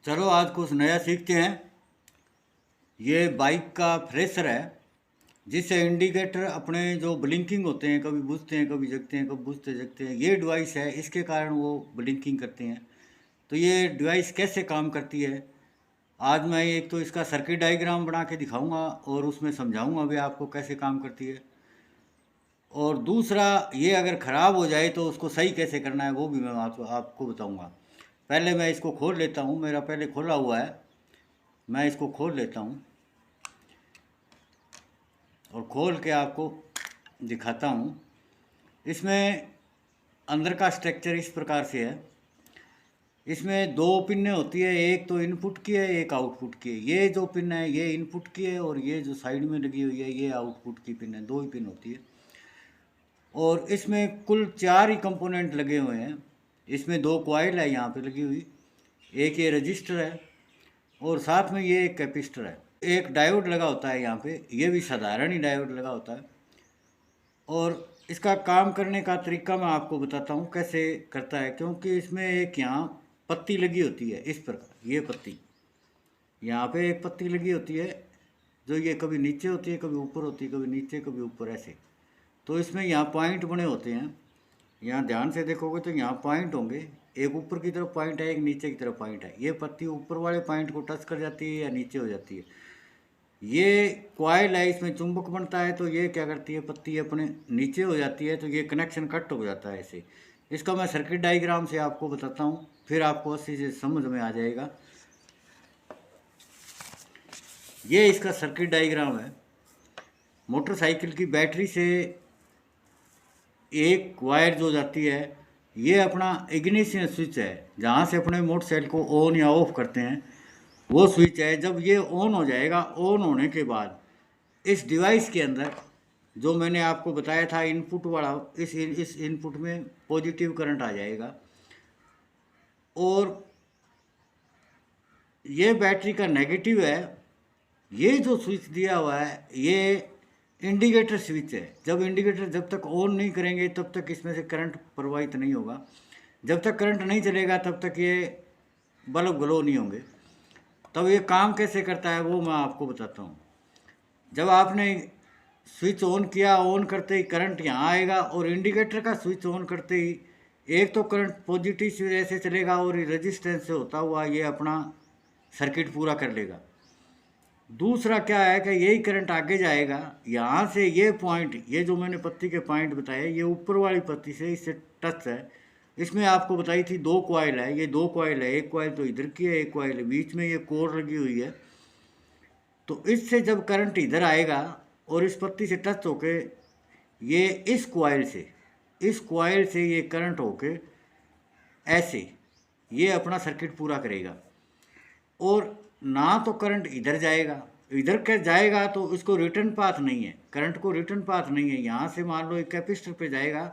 चलो आज कुछ नया सीखते हैं। ये बाइक का फ्रेशर है जिससे इंडिकेटर अपने जो ब्लिंकिंग होते हैं कभी बुझते हैं कभी जगते हैं कभी बुझते जगते हैं, ये डिवाइस है, इसके कारण वो ब्लिंकिंग करते हैं। तो ये डिवाइस कैसे काम करती है आज मैं एक तो इसका सर्किट डायग्राम बना के दिखाऊंगा और उसमें समझाऊंगा भी आपको कैसे काम करती है। और दूसरा, ये अगर ख़राब हो जाए तो उसको सही कैसे करना है वो भी मैं आपको बताऊंगा। पहले मैं इसको खोल लेता हूँ, मेरा पहले खोला हुआ है, मैं इसको खोल लेता हूँ और खोल के आपको दिखाता हूँ। इसमें अंदर का स्ट्रक्चर इस प्रकार से है। इसमें दो पिनें होती है, एक तो इनपुट की है एक आउटपुट की है। ये जो पिन है ये इनपुट की है और ये जो साइड में लगी हुई है ये आउटपुट की पिन है, दो ही पिन होती है। और इसमें कुल 4 ही कंपोनेंट लगे हुए हैं। इसमें 2 कॉइल है यहाँ पे लगी हुई, एक ये रजिस्टर है और साथ में ये एक कैपेसिटर है। एक डायोड लगा होता है यहाँ पे, ये भी साधारण ही डायोड लगा होता है। और इसका काम करने का तरीका मैं आपको बताता हूँ कैसे करता है, क्योंकि इसमें एक यहाँ पत्ती लगी होती है इस प्रकार। ये पत्ती यहाँ पे एक पत्ती लगी होती है जो ये कभी नीचे होती है कभी ऊपर होती है, कभी नीचे कभी ऊपर ऐसे। तो इसमें यहाँ पॉइंट बने होते हैं, यहाँ ध्यान से देखोगे तो यहाँ पॉइंट होंगे, एक ऊपर की तरफ पॉइंट है एक नीचे की तरफ पॉइंट है। ये पत्ती ऊपर वाले पॉइंट को टच कर जाती है या नीचे हो जाती है। ये कॉइल है, इसमें चुंबक बनता है तो ये क्या करती है, पत्ती अपने नीचे हो जाती है तो ये कनेक्शन कट हो जाता है ऐसे। इसका मैं सर्किट डायग्राम से आपको बताता हूँ, फिर आपको अच्छी से समझ में आ जाएगा। ये इसका सर्किट डायग्राम है। मोटरसाइकिल की बैटरी से एक वायर जो जाती है ये अपना इग्निशन स्विच है, जहाँ से अपने मोटरसाइकिल को ऑन या ऑफ करते हैं वो स्विच है। जब ये ऑन हो जाएगा, ऑन होने के बाद इस डिवाइस के अंदर जो मैंने आपको बताया था इनपुट वाला, इस इनपुट में पॉजिटिव करंट आ जाएगा। और ये बैटरी का नेगेटिव है। ये जो स्विच दिया हुआ है ये इंडिकेटर स्विच है। जब इंडिकेटर जब तक ऑन नहीं करेंगे तब तक इसमें से करंट प्रवाहित नहीं होगा। जब तक करंट नहीं चलेगा तब तक ये बल्ब ग्लो नहीं होंगे। तब ये काम कैसे करता है वो मैं आपको बताता हूँ। जब आपने स्विच ऑन किया, ऑन करते ही करंट यहाँ आएगा और इंडिकेटर का स्विच ऑन करते ही एक तो करंट पॉजिटिव से ऐसे चलेगा और रेजिस्टेंस से होता हुआ ये अपना सर्किट पूरा कर लेगा। दूसरा क्या है कि यही करंट आगे जाएगा, यहाँ से ये पॉइंट, ये जो मैंने पत्ती के पॉइंट बताए ये ऊपर वाली पत्ती से इससे टच है। इसमें आपको बताई थी 2 कॉइल है, ये 2 कॉइल है, एक कॉइल तो इधर की है एक कॉइल बीच में ये कोर लगी हुई है। तो इससे जब करंट इधर आएगा और इस पत्ती से टच होके ये इस कॉइल से ये करंट होके ऐसे ये अपना सर्किट पूरा करेगा। और ना तो करंट इधर जाएगा, इधर के जाएगा तो इसको रिटर्न पाथ नहीं है, करंट को रिटर्न पाथ नहीं है। यहाँ से मान लो एक कैपेसिटर पे जाएगा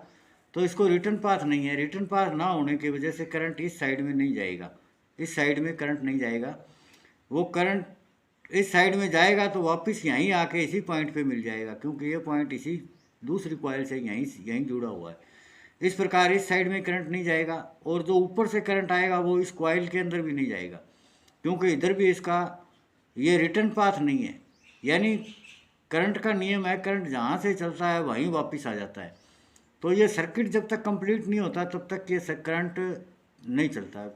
तो इसको रिटर्न पाथ नहीं है। रिटर्न पाथ ना होने की वजह से करंट इस साइड में नहीं जाएगा, इस साइड में करंट नहीं जाएगा। वो करंट इस साइड में जाएगा तो वापस यहीं आके इसी पॉइंट पे मिल जाएगा, क्योंकि ये पॉइंट इसी दूसरी कॉइल से यहीं जुड़ा हुआ है। इस प्रकार इस साइड में करंट नहीं जाएगा और जो ऊपर से करंट आएगा वो इस कॉइल के अंदर भी नहीं जाएगा, क्योंकि इधर भी इसका ये रिटर्न पाथ नहीं है। यानी करंट का नियम है, करंट जहाँ से चलता है वहीं वापस आ जाता है। तो ये सर्किट जब तक कंप्लीट नहीं होता तब तक ये करंट नहीं चलता है।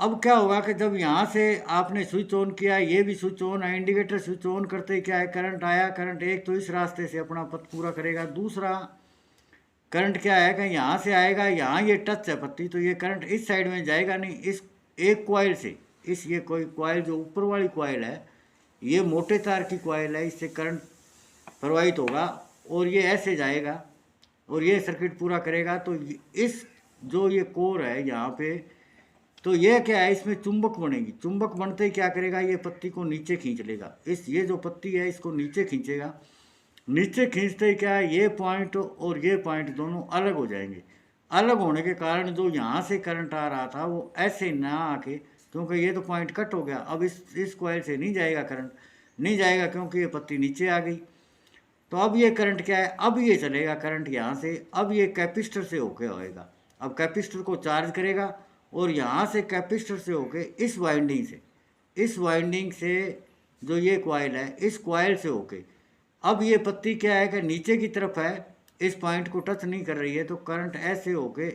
अब क्या होगा कि जब यहाँ से आपने स्विच ऑन किया, ये भी स्विच ऑन है, इंडिकेटर स्विच ऑन करते ही क्या है, करंट आया। करंट एक तो इस रास्ते से अपना पथ पूरा करेगा, दूसरा करंट क्या है कि यहाँ से आएगा, यहाँ ये टच है पत्ती तो ये करंट इस साइड में जाएगा नहीं, इस एक कॉइल से इस ये कोई कॉइल जो ऊपर वाली कॉइल है ये मोटे तार की कॉइल है, इससे करंट प्रवाहित होगा और ये ऐसे जाएगा और ये सर्किट पूरा करेगा। तो इस जो ये कोर है यहाँ पे, तो ये क्या है, इसमें चुंबक बनेगी। चुंबक बनते ही क्या करेगा, ये पत्ती को नीचे खींच लेगा। ये जो पत्ती है इसको नीचे खींचेगा। नीचे खींचते ही क्या है, ये पॉइंट और ये पॉइंट दोनों अलग हो जाएंगे। अलग होने के कारण जो यहाँ से करंट आ रहा था वो ऐसे ना आके, क्योंकि ये तो पॉइंट कट हो गया, अब इस कॉइल से नहीं जाएगा, करंट नहीं जाएगा क्योंकि ये पत्ती नीचे आ गई। तो अब ये करंट क्या है, अब ये चलेगा करंट यहाँ से, अब ये कैपेसिटर से होके होएगा। अब कैपेसिटर को चार्ज करेगा और यहाँ से कैपेसिटर से होके इस वाइंडिंग से जो ये कॉइल है, इस कॉइल से होके अब ये पत्ती क्या है कि नीचे की तरफ है, इस पॉइंट को टच नहीं कर रही है, तो करंट ऐसे होके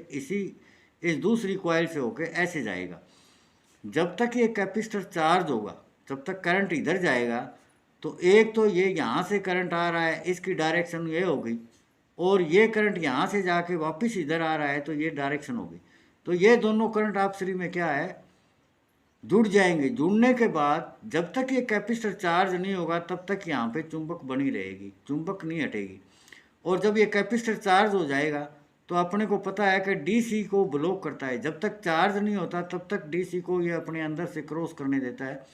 इस दूसरी कॉइल से होके ऐसे जाएगा। जब तक ये कैपेसिटर चार्ज होगा तब तक करंट इधर जाएगा। तो एक तो ये यहाँ से करंट आ रहा है, इसकी डायरेक्शन ये होगी, और ये करंट यहाँ से जाके वापस इधर आ रहा है, तो ये डायरेक्शन होगी। तो ये दोनों करंट आपस में क्या है, जुड़ जाएंगे। जुड़ने के बाद जब तक ये कैपेसिटर चार्ज नहीं होगा तब तक यहाँ पे चुंबक बनी रहेगी, चुंबक नहीं हटेगी। और जब ये कैपेसिटर चार्ज हो जाएगा तो अपने को पता है कि डीसी को ब्लॉक करता है। जब तक चार्ज नहीं होता तब तक डीसी को ये अपने अंदर से क्रॉस करने देता है,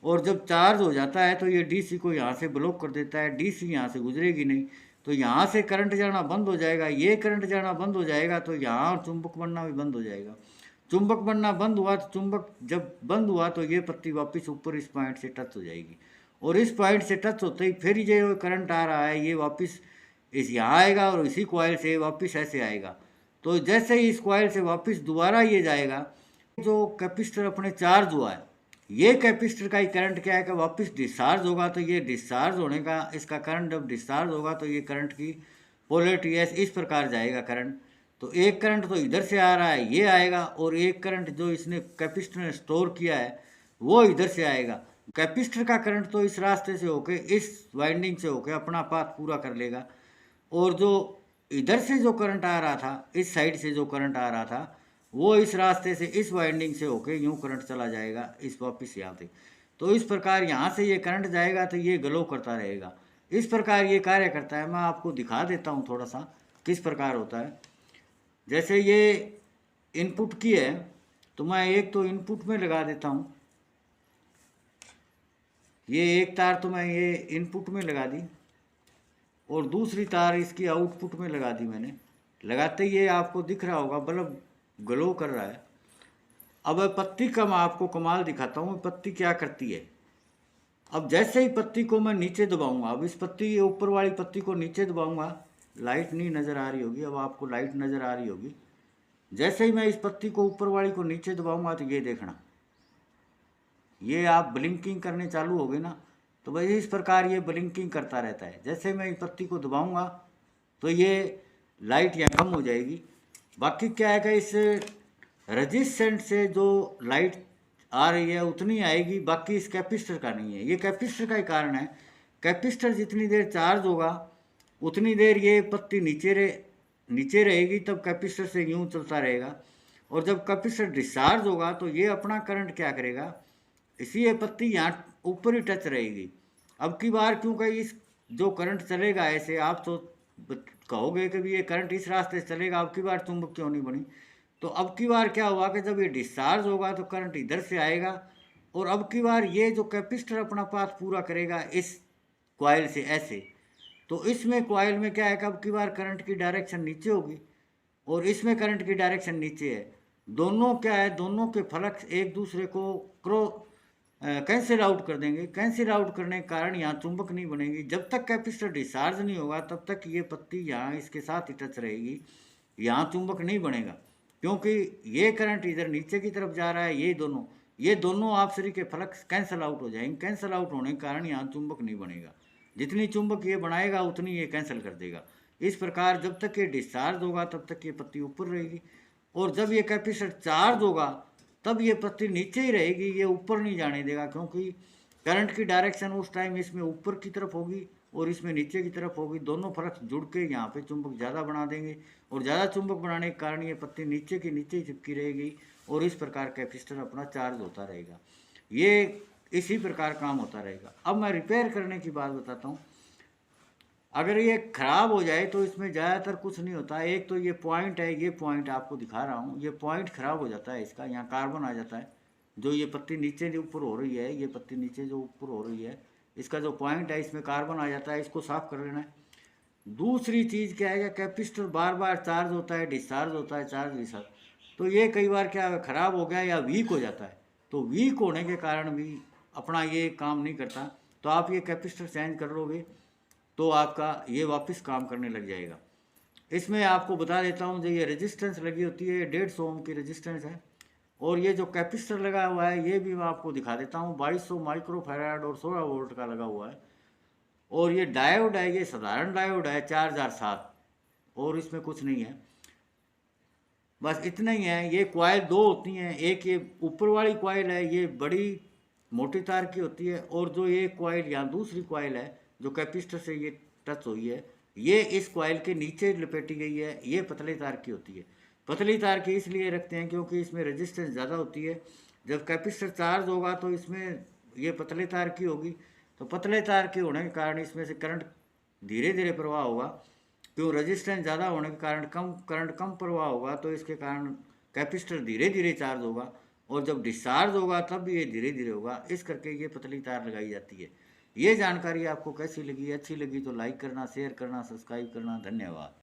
और जब चार्ज हो जाता है तो ये डीसी को यहाँ से ब्लॉक कर देता है। डीसी यहाँ से गुजरेगी नहीं, तो यहाँ से करंट जाना बंद हो जाएगा। ये करंट जाना बंद हो जाएगा तो यहाँ चुंबक बनना भी बंद हो जाएगा। चुंबक बनना बंद हुआ तो चुंबक जब बंद हुआ तो ये पत्ती वापस ऊपर इस पॉइंट से टच हो जाएगी, और इस पॉइंट से टच होते ही फिर ये करंट आ रहा है, ये वापस इस यहाँ आएगा और इसी कॉइल से वापस ऐसे आएगा। तो जैसे ही इस कॉइल से वापस दोबारा ये जाएगा, जो कैपेसिटर अपने चार्ज हुआ है, ये कैपेसिटर का ही करंट क्या है कि वापस डिस्चार्ज होगा। तो ये डिस्चार्ज होने का इसका करंट जब डिस्चार्ज होगा तो ये करंट की पोलैरिटी इस प्रकार जाएगा करंट। तो एक करंट तो इधर से आ रहा है, ये आएगा, और एक करंट जो इसने कैपेसिटर ने स्टोर किया है वो इधर से आएगा। कैपेसिटर का करंट तो इस रास्ते से होके इस वाइंडिंग से होके अपना पाथ पूरा कर लेगा, और जो इधर से जो करंट आ रहा था, इस साइड से जो करंट आ रहा था, वो इस रास्ते से इस वाइंडिंग से होके यूं करंट चला जाएगा इस वापस यहाँ पे। तो इस प्रकार यहाँ से ये करंट जाएगा तो ये ग्लो करता रहेगा। इस प्रकार ये कार्य करता है। मैं आपको दिखा देता हूँ थोड़ा सा किस प्रकार होता है। जैसे ये इनपुट की है, तो मैं एक तो इनपुट में लगा देता हूँ, ये एक तार तो मैं ये इनपुट में लगा दी, और दूसरी तार इसकी आउटपुट में लगा दी मैंने। लगाते ही ये आपको दिख रहा होगा बल्ब ग्लो कर रहा है। अब पत्ती का मैं आपको कमाल दिखाता हूँ, पत्ती क्या करती है। अब जैसे ही पत्ती को मैं नीचे दबाऊंगा, अब इस पत्ती ऊपर वाली पत्ती को नीचे दबाऊंगा, लाइट नहीं नज़र आ रही होगी, अब आपको लाइट नज़र आ रही होगी। जैसे ही मैं इस पत्ती को ऊपर वाली को नीचे दबाऊंगा तो ये देखना, ये आप ब्लिंकिंग करने चालू हो गए ना, तो भाई इस प्रकार ये ब्लिंकिंग करता रहता है। जैसे मैं इस पत्ती को दबाऊंगा तो ये लाइट यहाँ कम हो जाएगी। बाकी क्या है कि इस रजिस्टेंट से जो लाइट आ रही है उतनी आएगी, बाकी इस कैपेसिटर का नहीं है। ये कैपेसिटर का ही कारण है। कैपेसिटर जितनी देर चार्ज होगा उतनी देर ये पत्ती नीचे रहेगी, तब कैपेसिटर से यूं चलता रहेगा। और जब कैपेसिटर डिस्चार्ज होगा तो ये अपना करंट क्या करेगा, इसी ये पत्ती यहाँ ऊपर ही टच रहेगी। अब की बार क्योंकि इस जो करंट चलेगा ऐसे, आप तो कहोगे कि भी ये करंट इस रास्ते से चलेगा, अब की बार चुंबक क्यों नहीं बनी। तो अब की बार क्या हुआ कि जब ये डिस्चार्ज होगा तो करंट इधर से आएगा, और अब की बार ये जो कैपेसिटर अपना पाथ पूरा करेगा इस कॉइल से ऐसे। तो इसमें कॉइल में क्या है कि अब की बार करंट की डायरेक्शन नीचे होगी, और इसमें करंट की डायरेक्शन नीचे है। दोनों क्या है, दोनों के फ्लक्स एक दूसरे को कैंसिल आउट कर देंगे। कैंसिल आउट करने के कारण यहाँ चुंबक नहीं बनेगी। जब तक कैपेसिटर डिस्चार्ज नहीं होगा तब तक ये पत्ती यहाँ इसके साथ ही टच रहेगी, यहाँ चुंबक नहीं बनेगा, क्योंकि ये करंट इधर नीचे की तरफ जा रहा है। ये दोनों आपसरी के फ्लक्स कैंसिल आउट हो जाएंगे। कैंसिल आउट होने के कारण यहाँ चुंबक नहीं बनेगा। जितनी चुंबक ये बनाएगा उतनी ये कैंसिल कर देगा। इस प्रकार जब तक ये डिस्चार्ज होगा तब तक ये पत्ती ऊपर रहेगी, और जब ये कैपेसिटर चार्ज होगा तब ये पत्ती नीचे ही रहेगी, ये ऊपर नहीं जाने देगा, क्योंकि करंट की डायरेक्शन उस टाइम इसमें ऊपर की तरफ होगी और इसमें नीचे की तरफ होगी। दोनों फ्लक्स जुड़ के यहाँ पे चुंबक ज़्यादा बना देंगे, और ज़्यादा चुंबक बनाने के कारण ये पत्ती नीचे की नीचे ही चिपकी रहेगी, और इस प्रकार कैपेसिटर अपना चार्ज होता रहेगा। ये इसी प्रकार काम होता रहेगा। अब मैं रिपेयर करने की बात बताता हूँ। अगर ये ख़राब हो जाए तो इसमें ज़्यादातर कुछ नहीं होता। एक तो ये पॉइंट है, ये पॉइंट आपको दिखा रहा हूँ, ये पॉइंट ख़राब हो जाता है इसका, यहाँ कार्बन आ जाता है। जो ये पत्ती नीचे जो ऊपर हो रही है, ये पत्ती नीचे जो ऊपर हो रही है, इसका जो पॉइंट है इसमें कार्बन आ जाता है, इसको साफ़ कर लेना है। दूसरी चीज़ क्या है कि कैपेसिटर बार बार चार्ज होता है, डिस्चार्ज होता है, चार्ज डिस्चार्ज, तो ये कई बार क्या ख़राब हो गया या वीक हो जाता है। तो वीक होने के कारण भी अपना ये काम नहीं करता। तो आप ये कैपेसिटर चेंज कर लोगे तो आपका ये वापस काम करने लग जाएगा। इसमें आपको बता देता हूँ, जो ये रेजिस्टेंस लगी होती है 150 ओम की रेजिस्टेंस है, और ये जो कैपेसिटर लगा हुआ है ये भी मैं आपको दिखा देता हूँ, 2200 माइक्रोफैराड और 16 वोल्ट का लगा हुआ है। और ये डायोड है, ये साधारण डायोड है 4007, और इसमें कुछ नहीं है, बस इतना ही है। ये कॉइल दो होती हैं, एक ये ऊपर वाली कॉइल है, ये बड़ी मोटी तार की होती है, और जो ये कॉइल यहाँ दूसरी कॉइल है जो कैपेसिटर से ये टच हुई है, ये इस कॉइल के नीचे लपेटी गई है, ये पतली तार की होती है। पतली तार की इसलिए रखते हैं क्योंकि इसमें रेजिस्टेंस ज़्यादा होती है। जब कैपेसिटर चार्ज होगा तो इसमें ये पतले तार की होगी, तो पतले तार के होने के कारण इसमें से करंट धीरे धीरे प्रवाह होगा। क्यों, रेजिस्टेंस ज़्यादा होने के कारण करंट कम प्रवाह होगा, तो इसके कारण कैपेसिटर धीरे धीरे चार्ज होगा, और जब डिस्चार्ज होगा तब ये धीरे धीरे होगा। इस करके ये पतली तार लगाई जाती है। ये जानकारी आपको कैसी लगी? अच्छी लगी तो लाइक करना, शेयर करना, सब्सक्राइब करना। धन्यवाद।